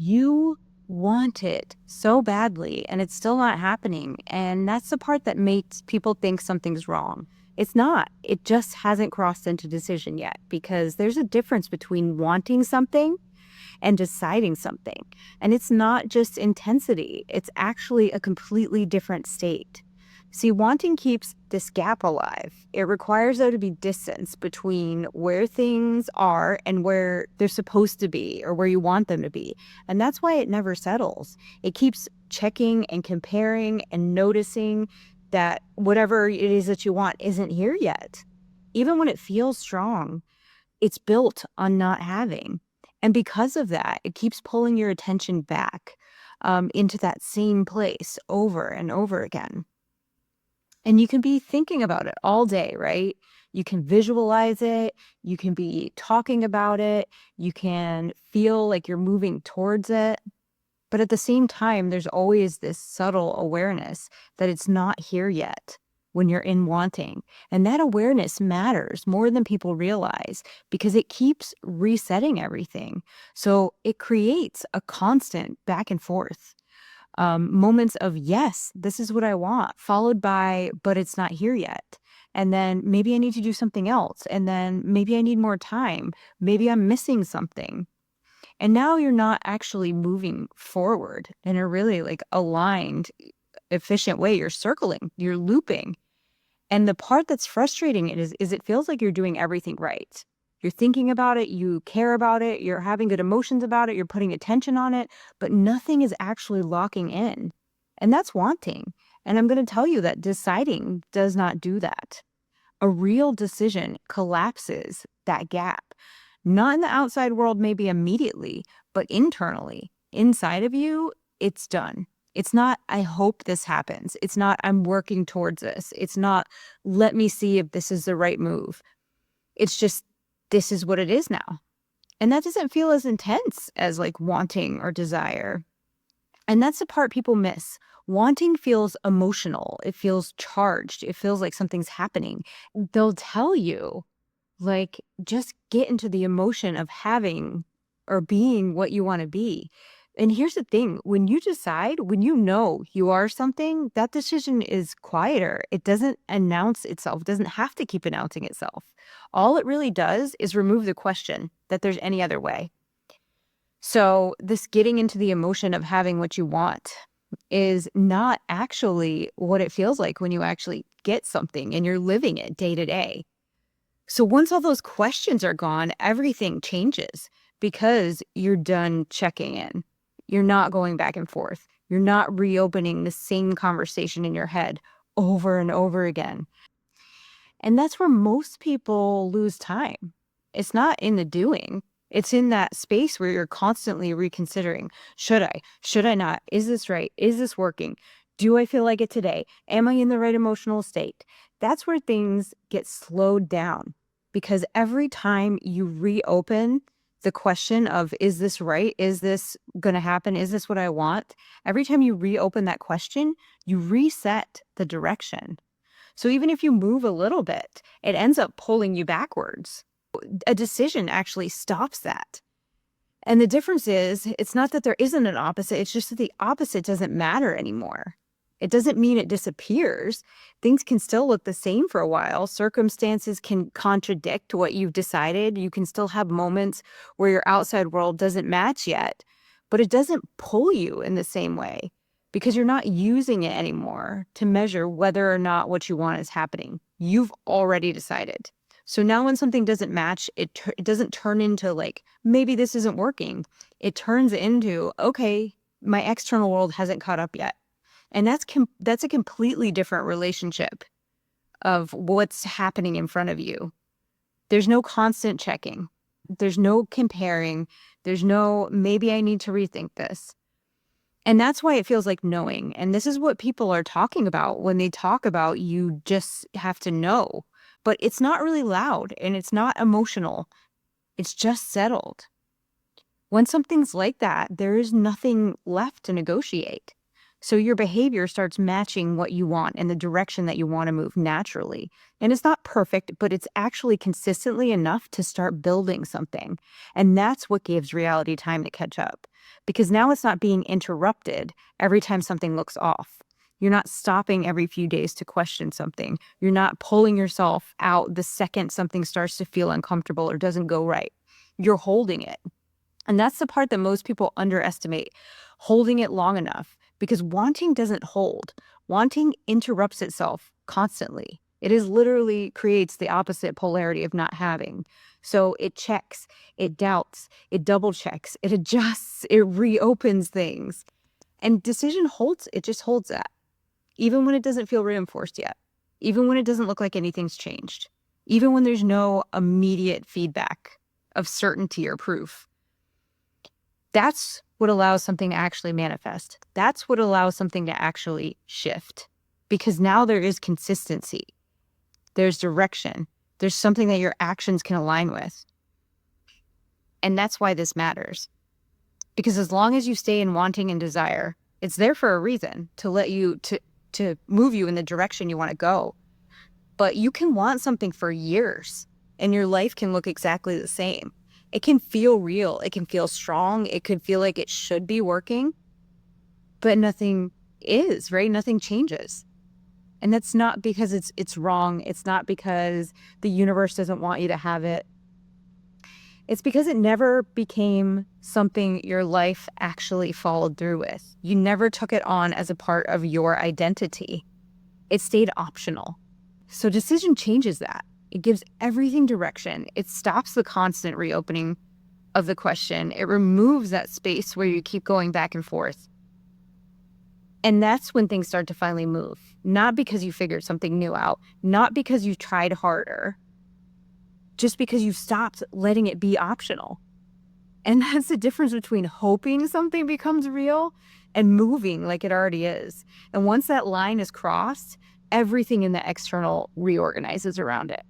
You want it so badly and it's still not happening. And that's the part that makes people think something's wrong. It's not. It just hasn't crossed into decision yet because there's a difference between wanting something and deciding something. And it's not just intensity, it's actually a completely different state. See, wanting keeps this gap alive. It requires there to be distance between where things are and where they're supposed to be or where you want them to be. And that's why it never settles. It keeps checking and comparing and noticing that whatever it is that you want isn't here yet. Even when it feels strong, it's built on not having. And because of that, it keeps pulling your attention back into that same place over and over again. And you can be thinking about it all day, right? You can visualize it. You can be talking about it. You can feel like you're moving towards it. But at the same time, there's always this subtle awareness that it's not here yet when you're in wanting. And that awareness matters more than people realize because it keeps resetting everything. So it creates a constant back and forth. Moments of, yes, this is what I want, followed by, but it's not here yet. And then maybe I need to do something else. And then maybe I need more time. Maybe I'm missing something. And now you're not actually moving forward in a really like aligned, efficient way. You're circling, you're looping. And the part that's frustrating is it feels like you're doing everything right. You're thinking about it, you care about it, you're having good emotions about it, you're putting attention on it, but nothing is actually locking in. And that's wanting. And I'm going to tell you that deciding does not do that. A real decision collapses that gap. Not in the outside world, maybe immediately, but internally, inside of you, it's done. It's not, I hope this happens. It's not, I'm working towards this. It's not, let me see if this is the right move. It's just, this is what it is now. And that doesn't feel as intense as like wanting or desire. And that's the part people miss. Wanting feels emotional. It feels charged. It feels like something's happening. They'll tell you, like, just get into the emotion of having or being what you want to be. And here's the thing, when you decide, when you know you are something, that decision is quieter. It doesn't announce itself, it doesn't have to keep announcing itself. All it really does is remove the question that there's any other way. So this getting into the emotion of having what you want is not actually what it feels like when you actually get something and you're living it day to day. So once all those questions are gone, everything changes because you're done checking in. You're not going back and forth. You're not reopening the same conversation in your head over and over again. And that's where most people lose time. It's not in the doing. It's in that space where you're constantly reconsidering. Should I? Should I not? Is this right? Is this working? Do I feel like it today? Am I in the right emotional state? That's where things get slowed down because every time you reopen the question of, is this right? Is this going to happen? Is this what I want? Every time you reopen that question, you reset the direction. So even if you move a little bit, it ends up pulling you backwards. A decision actually stops that. And the difference is, it's not that there isn't an opposite, it's just that the opposite doesn't matter anymore. It doesn't mean it disappears. Things can still look the same for a while. Circumstances can contradict what you've decided. You can still have moments where your outside world doesn't match yet, but it doesn't pull you in the same way because you're not using it anymore to measure whether or not what you want is happening. You've already decided. So now when something doesn't match, it doesn't turn into like, maybe this isn't working. It turns into, okay, my external world hasn't caught up yet. And that's a completely different relationship of what's happening in front of you. There's no constant checking. There's no comparing. There's no, maybe I need to rethink this. And that's why it feels like knowing. And this is what people are talking about when they talk about you just have to know. But it's not really loud and it's not emotional. It's just settled. When something's like that, there is nothing left to negotiate. So your behavior starts matching what you want and the direction that you want to move naturally. And it's not perfect, but it's actually consistently enough to start building something. And that's what gives reality time to catch up. Because now it's not being interrupted every time something looks off. You're not stopping every few days to question something. You're not pulling yourself out the second something starts to feel uncomfortable or doesn't go right. You're holding it. And that's the part that most people underestimate, holding it long enough, because wanting doesn't hold. Wanting interrupts itself constantly. It is literally creates the opposite polarity of not having. So it checks, it doubts, it double checks, it adjusts, it reopens things. And decision holds, it just holds that, even when it doesn't feel reinforced yet, even when it doesn't look like anything's changed, even when there's no immediate feedback of certainty or proof. That's what allows something to actually manifest. That's what allows something to actually shift. Because now there is consistency. There's direction. There's something that your actions can align with. And that's why this matters. Because as long as you stay in wanting and desire, it's there for a reason, to let you, to move you in the direction you want to go. But you can want something for years and your life can look exactly the same. It can feel real. It can feel strong. It could feel like it should be working, but nothing is, right? Nothing changes. And that's not because it's wrong. It's not because the universe doesn't want you to have it. It's because it never became something your life actually followed through with. You never took it on as a part of your identity. It stayed optional. So decision changes that. It gives everything direction. It stops the constant reopening of the question. It removes that space where you keep going back and forth. And that's when things start to finally move. Not because you figured something new out, not because you tried harder, just because you stopped letting it be optional. And that's the difference between hoping something becomes real and moving like it already is. And once that line is crossed, everything in the external reorganizes around it.